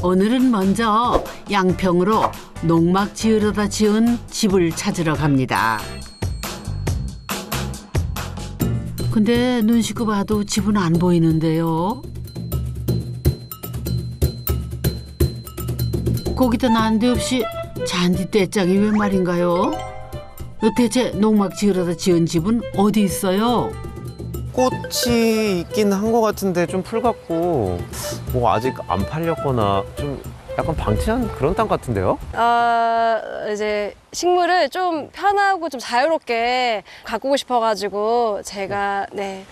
오늘은 먼저 양평으로 농막 지으려다 지은 집을 찾으러 갑니다. 근데 눈 씻고 봐도 집은 안 보이는데요. 거기다 난데없이 잔디 떼장이 웬 말인가요? 대체 농막 지으려다 지은 집은 어디 있어요? 꽃이 있긴 한 것 같은데 좀 풀 같고 뭐 아직 안 팔렸거나 좀 약간 방치한 그런 땅 같은데요? 이제 식물을 좀 편하고 좀 자유롭게 가꾸고 싶어가지고 제가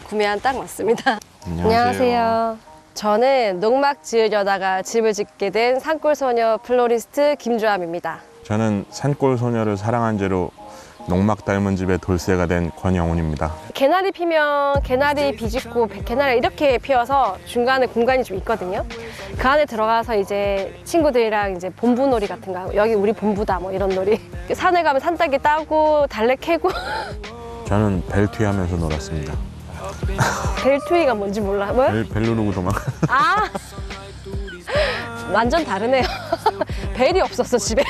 구매한 땅 맞습니다. 안녕하세요. 저는 농막 지으려다가 집을 짓게 된 산골소녀 플로리스트 김주함입니다. 저는 산골 소녀를 사랑한 죄로 농막 닮은 집의 돌쇠가 된 권영훈입니다. 개나리 피면 개나리 비집고 개나리 이렇게 피어서 중간에 공간이 좀 있거든요. 그 안에 들어가서 이제 친구들이랑 이제 본부놀이 같은 거 하고 여기 우리 본부다 뭐 이런 놀이. 산에 가면 산딸기 따고 달래 캐고. 저는 벨트위 하면서 놀았습니다. 벨트위가 뭔지 몰라. 뭐요? 벨 누르고 도망. 아 완전 다르네요. 벨이 없었어 집에.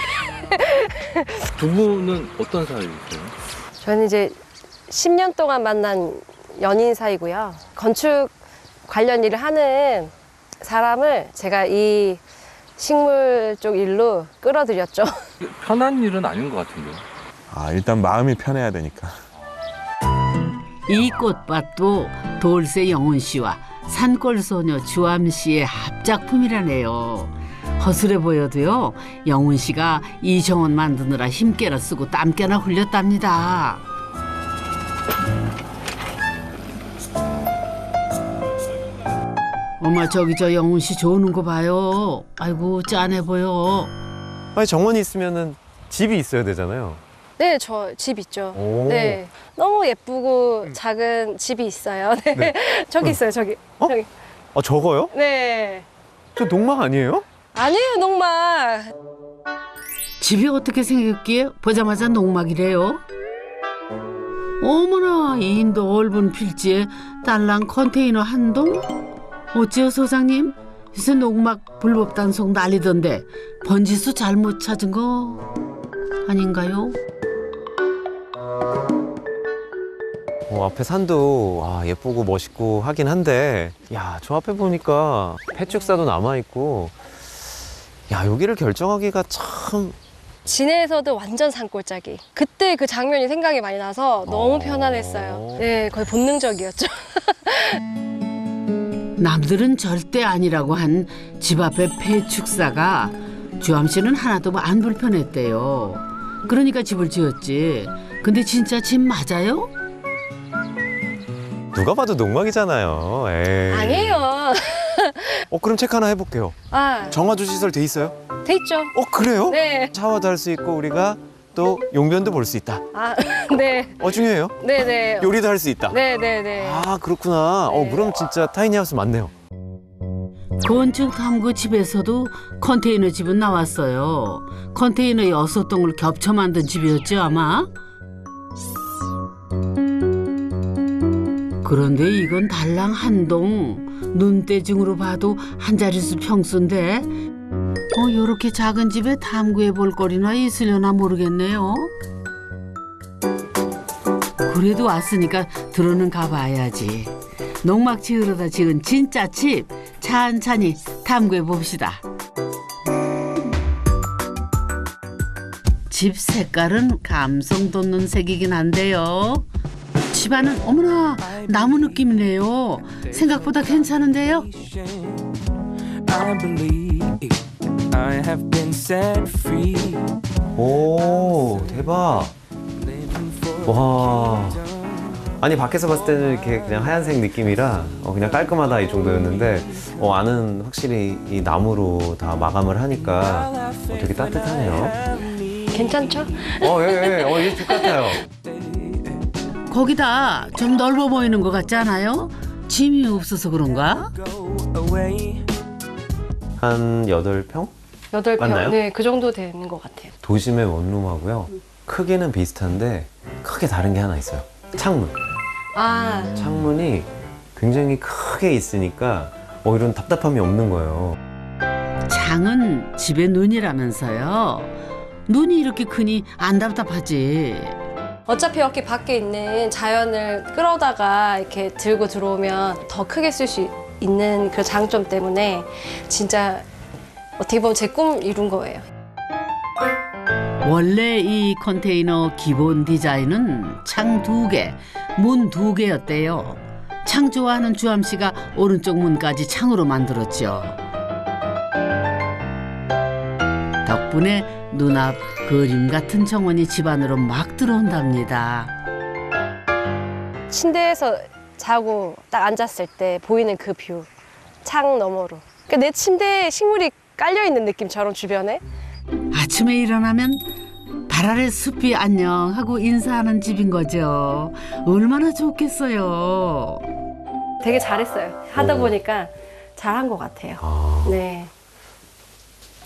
두 분은 어떤 사이세요? 저는 이제 10년 동안 만난 연인 사이고요. 건축 관련 일을 하는 사람을 제가 이 식물 쪽 일로 끌어들였죠. 편한 일은 아닌 것 같은데요. 일단 마음이 편해야 되니까. 이 꽃밭도 돌쇠 영훈 씨와 산골소녀 주함 씨의 합작품이라네요. 허술해 보여도요, 영훈 씨가 이 정원 만드느라 힘께나 쓰고 땀께나 흘렸답니다. 어머, 저기 저 영훈 씨 좋은 거 봐요. 아이고 짠해 보여. 아니 정원이 있으면은 집이 있어야 되잖아요. 네, 저 집 있죠. 오. 네, 너무 예쁘고 작은 집이 있어요. 네, 네. 저기 있어요, 저기. 어? 저기. 저거요? 네, 저 농막 아니에요? 아니에요, 농막. 집이 어떻게 생겼기에 보자마자 농막이래요. 어머나, 이 넓은 필지에 딸랑 컨테이너 한 동? 어째요 소장님? 요새 농막 불법 단속 난리던데 번지수 잘못 찾은 거 아닌가요? 앞에 산도 예쁘고 멋있고 하긴 한데 야, 저 앞에 보니까 폐축사도 남아있고 야, 여기를 결정하기가 참... 진해에서도 완전 산골짜기. 그때 그 장면이 생각이 많이 나서 너무 편안했어요. 네, 거의 본능적이었죠. 남들은 절대 아니라고 한 집 앞에 폐축사가 주함 씨는 하나도 안 불편했대요. 그러니까 집을 지었지. 근데 진짜 집 맞아요? 누가 봐도 농막이잖아요. 에이. 아니에요. 그럼 체크 하나 해볼게요. 정화조 시설 돼 있어요? 돼 있죠. 그래요? 네. 샤워도 할 수 있고 우리가 또 용변도 볼 수 있다. 네. 중요해요? 네네. 요리도 할 수 있다. 네네네. 그렇구나. 네. 그럼 진짜 타이니하우스 맞네요. 건축 탐구 집에서도 컨테이너 집은 나왔어요. 컨테이너 6동을 겹쳐 만든 집이었죠 아마? 그런데 이건 달랑 한 동. 눈대중으로 봐도 한 자릿수 평수인데 요렇게 작은 집에 탐구해 볼 거리나 있으려나 모르겠네요. 그래도 왔으니까 들어는 가봐야지. 농막 지으려다 지은 진짜 집 찬찬히 탐구해 봅시다. 집 색깔은 감성 돋는 색이긴 한데요. 집안은 어머나 나무 느낌이네요. 생각보다 괜찮은데요. 오, 대박. 와. 아니 밖에서 봤을 때는 이렇게 그냥 하얀색 느낌이라 그냥 깔끔하다 이 정도였는데 안은 확실히 이 나무로 다 마감을 하니까 되게 따뜻하네요. 괜찮죠? 예, 집 같아요. 거기다 좀 넓어 보이는 것 같지 않아요? 짐이 없어서 그런가? 한 8평? 8평. 맞나요? 네, 그 정도 되는 것 같아요. 도심의 원룸하고요. 크기는 비슷한데 크게 다른 게 하나 있어요. 창문. 창문이 굉장히 크게 있으니까 이런 답답함이 없는 거예요. 장은 집의 눈이라면서요. 눈이 이렇게 크니 안 답답하지. 어차피 여기 밖에 있는 자연을 끌어다가 이렇게 들고 들어오면 더 크게 쓸 수 있는 그 장점 때문에 진짜 어떻게 보면 제 꿈 이룬 거예요. 원래 이 컨테이너 기본 디자인은 창 2개, 문 2개였대요. 창 좋아하는 주함 씨가 오른쪽 문까지 창으로 만들었죠. 덕분에 눈앞 그림 같은 정원이 집 안으로 막 들어온답니다. 침대에서 자고 딱 앉았을 때 보이는 그 뷰, 창 너머로. 그러니까 내 침대에 식물이 깔려 있는 느낌처럼 주변에. 아침에 일어나면 발 아래 숲이 안녕하고 인사하는 집인 거죠. 얼마나 좋겠어요. 되게 잘했어요. 하다 보니까 잘한 것 같아요. 네.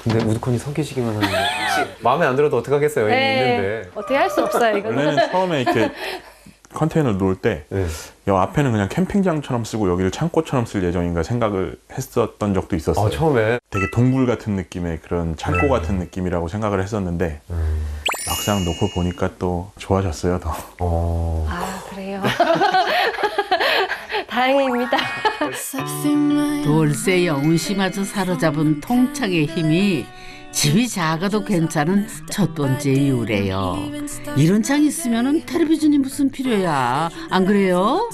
근데 우두커니 서 계시기만 하는데 혹시 마음에 안 들어도 어떡하겠어요? 이미 있는데. 어떻게 할 수 없어요, 이거는. 원래는 처음에 이렇게 컨테이너를 놓을 때 네. 여 앞에는 그냥 캠핑장처럼 쓰고 여기를 창고처럼 쓸 예정인가 생각을 했었던 적도 있었어요. 처음에. 되게 동굴 같은 느낌의 그런 창고 같은 느낌이라고 생각을 했었는데 막상 놓고 보니까 또 좋아졌어요, 더. 아, 그래요. 다행입니다. 돌쇠 영훈 씨마저 사로잡은 통창의 힘이 집이 작아도 괜찮은 첫 번째 이유래요. 이런 창 있으면 텔레비전이 무슨 필요야. 안 그래요?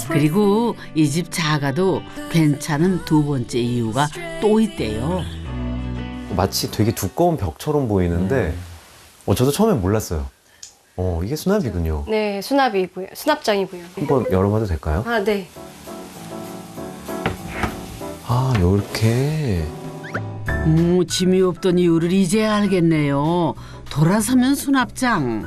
그리고 이 집 작아도 괜찮은 두 번째 이유가 또 있대요. 마치 되게 두꺼운 벽처럼 보이는데 저도 처음에 몰랐어요. 이게 수납이군요. 네, 수납이고요. 수납장이고요. 네. 한번 열어봐도 될까요? 아, 네. 이렇게. 짐이 없던 이유를 이제 알겠네요. 돌아서면 수납장.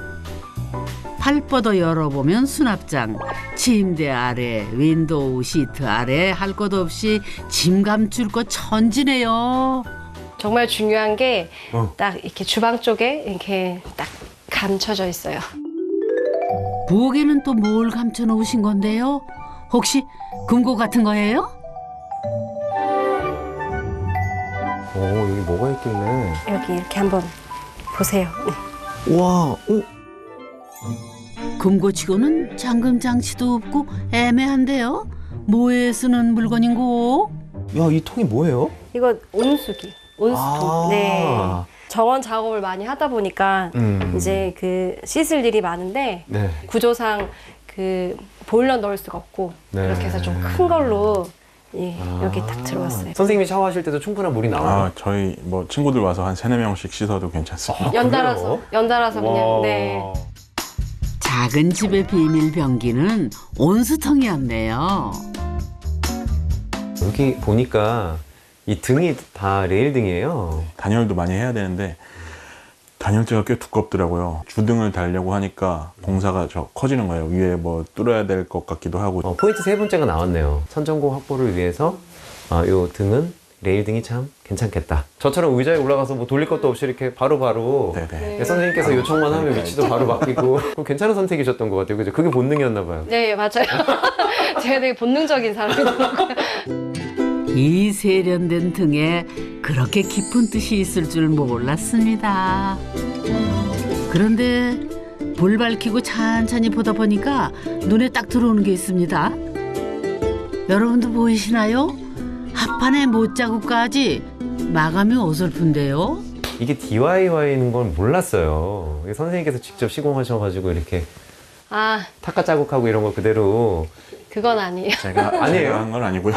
팔 뻗어 열어보면 수납장. 침대 아래, 윈도우 시트 아래 할 것 없이 짐 감출 것 천지네요. 정말 중요한 게 어. 딱 이렇게 주방 쪽에 이렇게 딱 감춰져 있어요. 부엌에는 또 뭘 감춰 놓으신 건데요? 혹시 금고 같은 거예요? 여기 뭐가 있길래. 여기 이렇게 한번 보세요. 네. 우와, 금고치고는 잠금 장치도 없고 애매한데요? 뭐에 쓰는 물건인고? 야, 이 통이 뭐예요? 이거 온수기, 온수통. 아. 네. 정원 작업을 많이 하다 보니까 이제 그 씻을 일이 많은데 네. 구조상 그 보일러 넣을 수가 없고 네. 이렇게 해서 좀 큰 걸로 여기 딱 들어왔어요. 선생님이 샤워하실 때도 충분한 물이 나와요? 저희 뭐 친구들 와서 한 3-4명씩 씻어도 괜찮습니다. 연달아서 그냥. 와. 네. 작은 집의 비밀 병기는 온수통이었네요. 여기 보니까 이 등이 다 레일 등이에요. 단열도 많이 해야 되는데 단열재가 꽤 두껍더라고요. 주등을 달려고 하니까 공사가 커지는 거예요. 위에 뭐 뚫어야 될 것 같기도 하고. 포인트 세 번째가 나왔네요. 선전공 확보를 위해서 요 등은 레일 등이 참 괜찮겠다. 저처럼 의자에 올라가서 뭐 돌릴 것도 없이 이렇게 바로바로 네네. 선생님께서 요청만 하면 위치도 바로 바뀌고 그럼 괜찮은 선택이셨던 것 같아요. 그죠? 그게 본능이었나 봐요. 네, 맞아요. 제가 되게 본능적인 사람이더라고요. 이 세련된 등에 그렇게 깊은 뜻이 있을 줄 몰랐습니다. 그런데 불 밝히고 찬찬히 보다 보니까 눈에 딱 들어오는 게 있습니다. 여러분도 보이시나요? 합판에 못자국까지 마감이 어설픈데요. 이게 DIY인 걸 몰랐어요. 이게 선생님께서 직접 시공하셔가지고 이렇게 아, 탁가 자국하고 이런 거 그대로. 그건 아니에요. 제가 아니에요? 한 건 아니고요.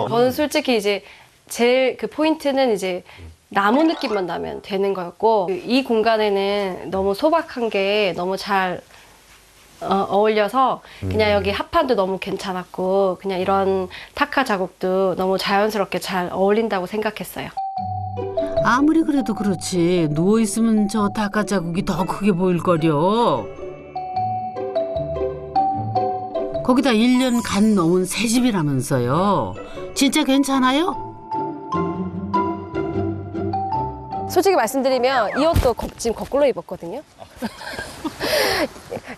저는 솔직히 이제 제일 그 포인트는 이제 나무 느낌만 나면 되는 거였고 이 공간에는 너무 소박한 게 너무 잘 어울려서 그냥 여기 합판도 너무 괜찮았고 그냥 이런 타카 자국도 너무 자연스럽게 잘 어울린다고 생각했어요. 아무리 그래도 그렇지 누워있으면 저 닭가 자국이 더 크게 보일 거려. 거기다 1년 간 넘은 새 집이라면서요. 진짜 괜찮아요? 솔직히 말씀드리면 이 옷도 지금 거꾸로 입었거든요.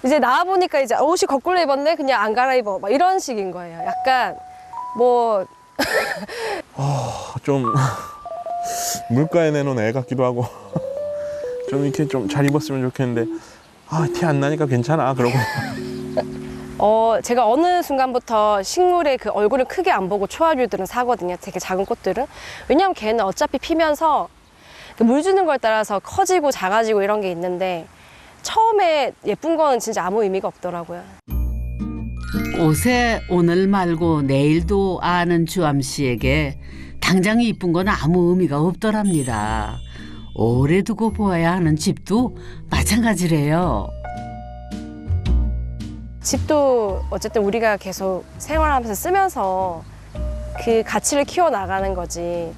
이제 나와보니까 이제 옷이 거꾸로 입었네? 그냥 안 갈아입어. 막 이런 식인 거예요. 약간 뭐 좀 물가에 내놓은 애 같기도 하고 좀 이렇게 좀 잘 입었으면 좋겠는데 티 안 나니까 괜찮아 그러고. 제가 어느 순간부터 식물의 그 얼굴을 크게 안 보고 초화류들은 사거든요. 되게 작은 꽃들은. 왜냐면 걔는 어차피 피면서 그 물 주는 걸 따라서 커지고 작아지고 이런 게 있는데 처음에 예쁜 거는 진짜 아무 의미가 없더라고요. 옷에 오늘 말고 내일도 아는 주암 씨에게 당장 이쁜 건 아무 의미가 없더랍니다. 오래 두고 보아야 하는 집도 마찬가지래요. 집도 어쨌든 우리가 계속 생활하면서 쓰면서 그 가치를 키워나가는 거지.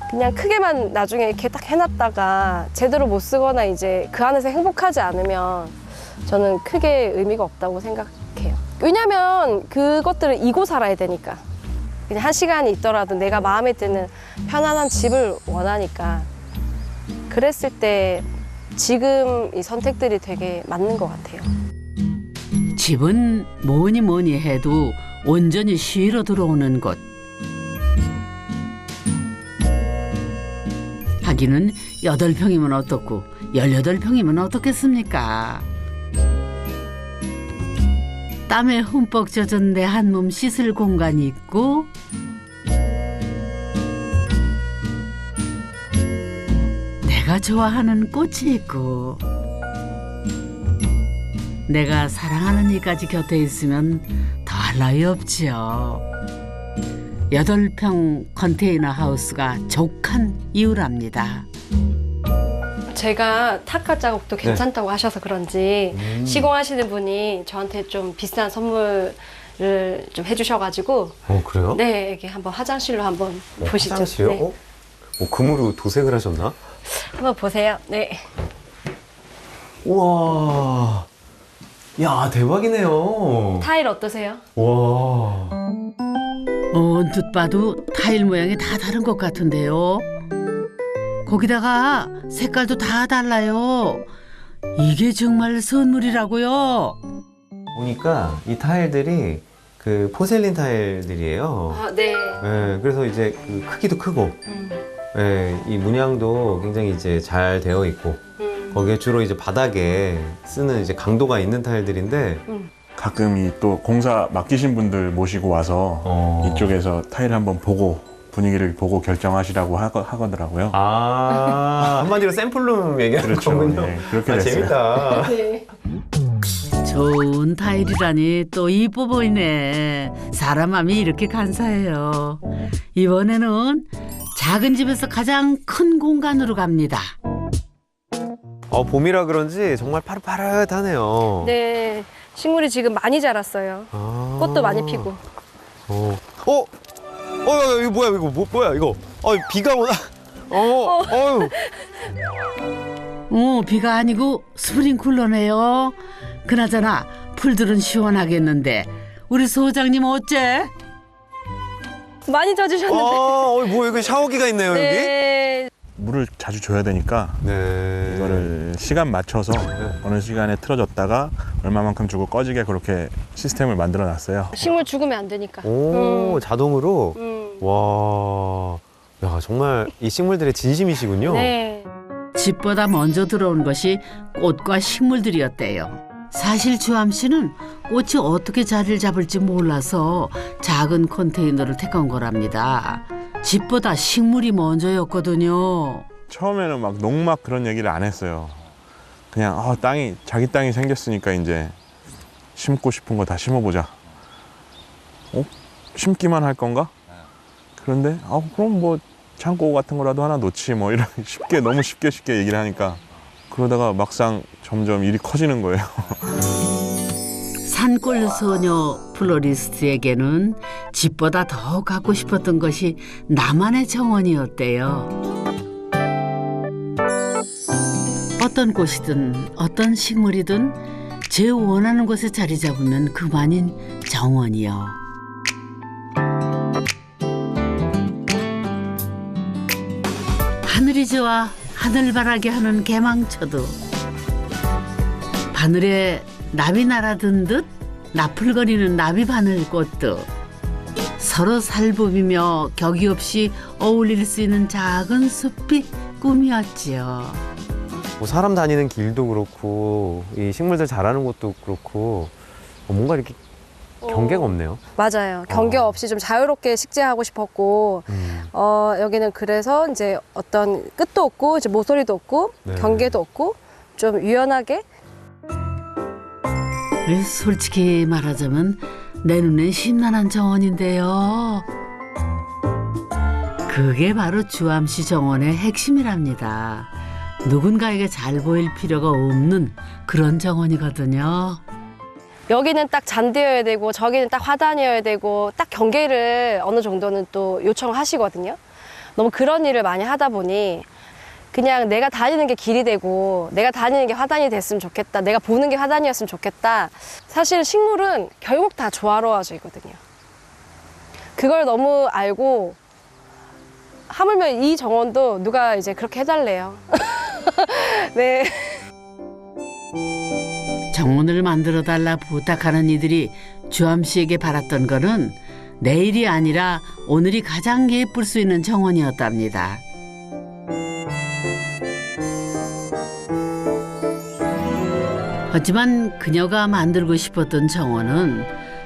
그냥 크게만 나중에 이렇게 딱 해놨다가 제대로 못 쓰거나 이제 그 안에서 행복하지 않으면 저는 크게 의미가 없다고 생각해요. 왜냐면 그것들을 이고 살아야 되니까. 그냥 한 시간이 있더라도 내가 마음에 드는 편안한 집을 원하니까. 그랬을 때 지금 이 선택들이 되게 맞는 것 같아요. 집은 뭐니 해도 온전히 쉬러 들어오는 곳. 하기는 8평이면 어떻고 18평이면 어떻겠습니까? 땀에 흠뻑 젖은 내 한 몸 씻을 공간이 있고 내가 좋아하는 꽃이 있고 내가 사랑하는 이까지 곁에 있으면 더할 나위 없지요. 8평 컨테이너 하우스가 족한 이유랍니다. 제가 타카 자국도 괜찮다고 하셔서 그런지 시공하시는 분이 저한테 좀 비싼 선물을 좀 해주셔가지고 그래요? 네, 이렇게 한번 화장실로 한번 보시죠. 화장실요? 네. 금으로 도색을 하셨나? 한번 보세요. 네. 우와, 야 대박이네요. 타일 어떠세요? 와. 언뜻 봐도 타일 모양이 다 다른 것 같은데요. 거기다가 색깔도 다 달라요. 이게 정말 선물이라고요. 보니까 이 타일들이 그 포셀린 타일들이에요. 아, 네. 네, 그래서 이제 그 크기도 크고, 네, 이 문양도 굉장히 이제 잘 되어 있고, 거기에 주로 이제 바닥에 쓰는 이제 강도가 있는 타일들인데, 가끔 이 또 공사 맡기신 분들 모시고 와서 이쪽에서 타일 한번 보고 분위기를 보고 결정하시라고 하더라고요. 한마디로 샘플룸 얘기하는 그렇죠. 거군요. 네, 그렇게 됐어요. 재밌다. 네. 좋은 타일이라니 또 이뻐 보이네. 사람 마음이 이렇게 간사해요. 이번에는 작은 집에서 가장 큰 공간으로 갑니다. 봄이라 그런지 정말 파릇파릇하네요. 네. 식물이 지금 많이 자랐어요. 꽃도 많이 피고. 이거 뭐야, 이거 뭐야, 이거. 비가 오나? 비가 아니고 스프링쿨러네요. 그나저나 풀들은 시원하겠는데 우리 소장님 어째? 많이 젖으셨는데. 뭐야, 이거 샤워기가 있네요, 여기? 네. 물을 자주 줘야 되니까 네. 이거를 시간 맞춰서 어느 시간에 틀어줬다가 얼마만큼 주고 꺼지게 그렇게 시스템을 만들어 놨어요. 식물 죽으면 안 되니까. 자동으로? 와. 야, 정말 이 식물들의 진심이시군요. 네. 집보다 먼저 들어온 것이 꽃과 식물들이었대요. 사실 주암 씨는 꽃이 어떻게 자리를 잡을지 몰라서 작은 컨테이너를 택한 거랍니다. 집보다 식물이 먼저였거든요. 처음에는 막 농막 그런 얘기를 안 했어요. 그냥 자기 땅이 생겼으니까 이제 심고 싶은 거 다 심어보자. 심기만 할 건가? 그런데 그럼 뭐 창고 같은 거라도 하나 놓지 뭐 이런 너무 쉽게 얘기를 하니까 그러다가 막상 점점 일이 커지는 거예요. 산골 소녀 플로리스트에게는 집보다 더 갖고 싶었던 것이 나만의 정원이었대요. 어떤 꽃이든 어떤 식물이든 제 원하는 곳에 자리 잡으면 그만인 정원이요. 하늘이 좋아 하늘바라게 하는 개망초도 바늘에 나비 날아든 듯 나풀거리는 나비 바늘꽃도 서로 살보이며 격이 없이 어울릴 수 있는 작은 숲이 꿈이었지요. 뭐 사람 다니는 길도 그렇고 이 식물들 자라는 곳도 그렇고 뭔가 이렇게 경계가 없네요. 맞아요. 경계 없이 좀 자유롭게 식재하고 싶었고, 여기는 그래서 이제 어떤 끝도 없고, 이제 모서리도 없고, 네. 경계도 없고, 좀 유연하게. 솔직히 말하자면 내 눈엔 심란한 정원인데요. 그게 바로 주암시 정원의 핵심이랍니다. 누군가에게 잘 보일 필요가 없는 그런 정원이거든요. 여기는 딱 잔디여야 되고, 저기는 딱 화단이어야 되고, 딱 경계를 어느 정도는 또 요청하시거든요. 너무 그런 일을 많이 하다 보니, 그냥 내가 다니는 게 길이 되고, 내가 다니는 게 화단이 됐으면 좋겠다, 내가 보는 게 화단이었으면 좋겠다. 사실 식물은 결국 다 조화로워지거든요. 그걸 너무 알고, 하물며 이 정원도 누가 이제 그렇게 해달래요. 네. 정원을 만들어달라 부탁하는 이들이 주암씨에게 바랐던 거는 내일이 아니라 오늘이 가장 예쁠 수 있는 정원이었답니다. 하지만 그녀가 만들고 싶었던 정원은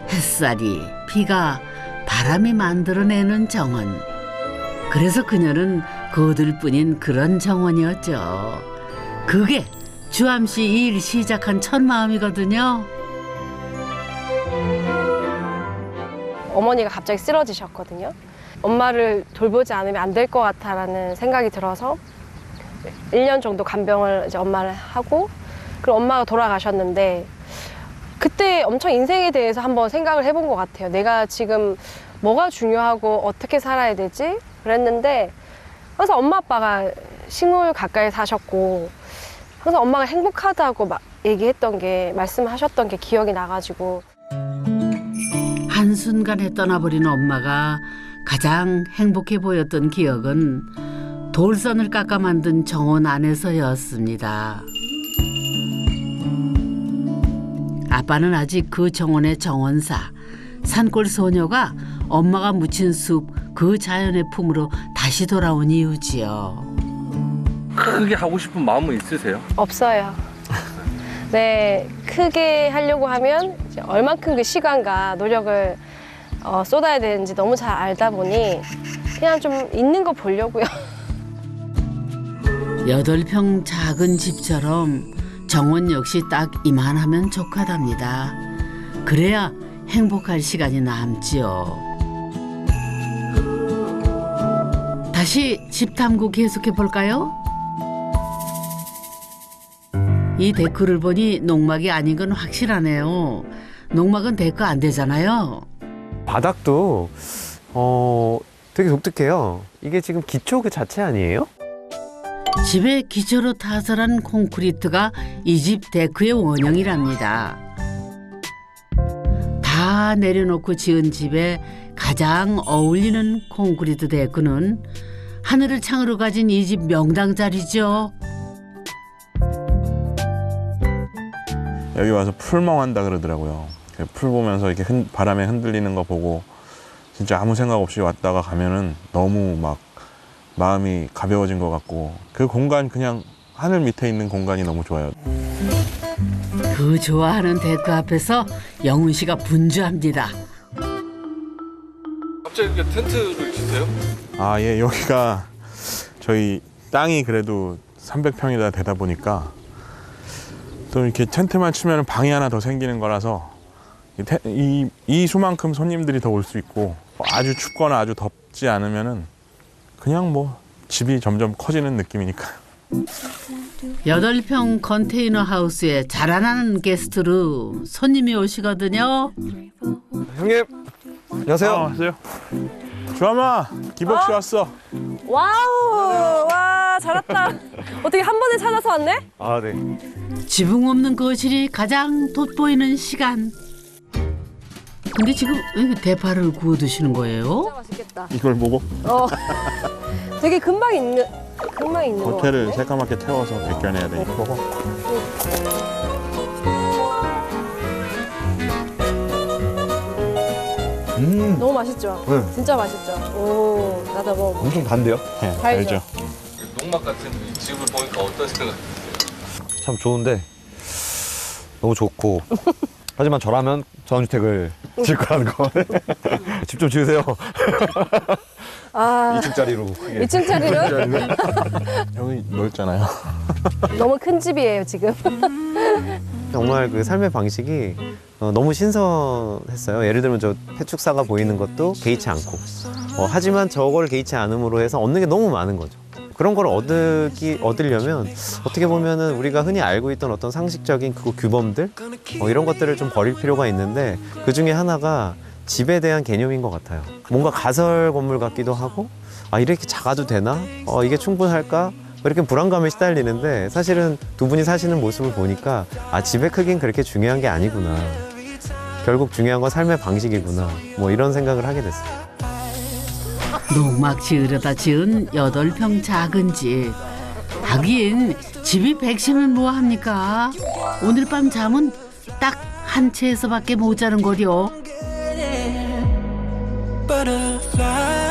햇살이, 비가, 바람이 만들어내는 정원. 그래서 그녀는 거들뿐인 그런 정원이었죠. 그게 주암씨 이 일 시작한 첫 마음이거든요. 어머니가 갑자기 쓰러지셨거든요. 엄마를 돌보지 않으면 안 될 것 같다라는 생각이 들어서 1년 정도 간병을 이제 엄마를 하고, 그리고 엄마가 돌아가셨는데 그때 엄청 인생에 대해서 한번 생각을 해본 것 같아요. 내가 지금 뭐가 중요하고 어떻게 살아야 되지? 그랬는데 항상 엄마 아빠가 식물 가까이 사셨고 항상 엄마가 행복하다고 막 얘기했던 게, 말씀하셨던 게 기억이 나가지고. 한순간에 떠나버린 엄마가 가장 행복해 보였던 기억은 돌선을 깎아 만든 정원 안에서였습니다. 아빠는 아직 그 정원의 정원사, 산골 소녀가 엄마가 묻힌 숲, 그 자연의 품으로 다시 돌아온 이유지요. 크게 하고 싶은 마음은 있으세요? 없어요. 네, 크게 하려고 하면 이제 얼만큼 그 시간과 노력을 쏟아야 되는지 너무 잘 알다 보니 그냥 좀 있는 거 보려고요. 8평 작은 집처럼 정원 역시 딱 이만하면 족하답니다. 그래야 행복할 시간이 남지요. 다시 집 탐구 계속해 볼까요? 이 데크를 보니 농막이 아닌 건 확실하네요. 농막은 데크 안 되잖아요. 바닥도 되게 독특해요. 이게 지금 기초 그 자체 아니에요? 집의 기초로 타설한 콘크리트가 이 집 데크의 원형이랍니다. 다 내려놓고 지은 집에 가장 어울리는 콘크리트 데크는 하늘을 창으로 가진 이 집 명당 자리죠. 여기 와서 풀멍한다 그러더라고요. 풀 보면서 이렇게 바람에 흔들리는 거 보고 진짜 아무 생각 없이 왔다가 가면은 너무 막 마음이 가벼워진 것 같고, 그 공간, 그냥 하늘 밑에 있는 공간이 너무 좋아요. 그 좋아하는 데크 앞에서 영훈 씨가 분주합니다. 갑자기 이렇게 텐트를 치세요? 아, 예, 여기가 저희 땅이 그래도 300평이나 되다 보니까 또 이렇게 텐트만 치면 방이 하나 더 생기는 거라서 이 수만큼 손님들이 더 올 수 있고, 아주 춥거나 아주 덥지 않으면은 그냥 뭐 집이 점점 커지는 느낌이니까. 8평 컨테이너 하우스에 자라나는 게스트로 손님이 오시거든요. 형님, 안녕하세요. 안녕하세요. 주아마, 기복씨 왔어. 와우! 와, 잘 왔다. 어떻게 한 번에 찾아서 왔네? 아, 네. 지붕 없는 거실이 가장 돋보이는 시간. 근데 지금 왜 대파를 구워 드시는 거예요? 진짜 맛있겠다. 이걸 보고 되게 금방 있는 거 겉에를 같은데? 새까맣게 태워서 벗겨내야 되니까. 너무 맛있죠? 네. 진짜 맛있죠? 오, 나도 먹어. 엄청 단데요? 네, 알죠? 알죠. 농막 같은 이 집을 보니까 어떤 생각? 참 좋은데 너무 좋고 하지만 저라면 전원주택을 지을 거라는 거. 집 좀 지으세요. 아, 2층짜리로. 2층짜리로? 여기 넓잖아요. 너무 큰 집이에요, 지금. 정말 그 삶의 방식이 너무 신선했어요. 예를 들면 저 폐축사가 보이는 것도 개의치 않고 하지만 저걸 개의치 않음으로 해서 얻는 게 너무 많은 거죠. 그런 걸 얻으려면 어떻게 보면은 우리가 흔히 알고 있던 어떤 상식적인 그 규범들 이런 것들을 좀 버릴 필요가 있는데 그 중에 하나가 집에 대한 개념인 것 같아요. 뭔가 가설 건물 같기도 하고 이렇게 작아도 되나? 이게 충분할까? 이렇게 불안감에 시달리는데 사실은 두 분이 사시는 모습을 보니까 집의 크기는 그렇게 중요한 게 아니구나. 결국 중요한 건 삶의 방식이구나. 뭐 이런 생각을 하게 됐어요. 농막 지으려다 지은 8평 작은 집. 하긴 집이 110면 뭐합니까? 오늘 밤 잠은 딱 한 채에서밖에 못 자는 거려. butterfly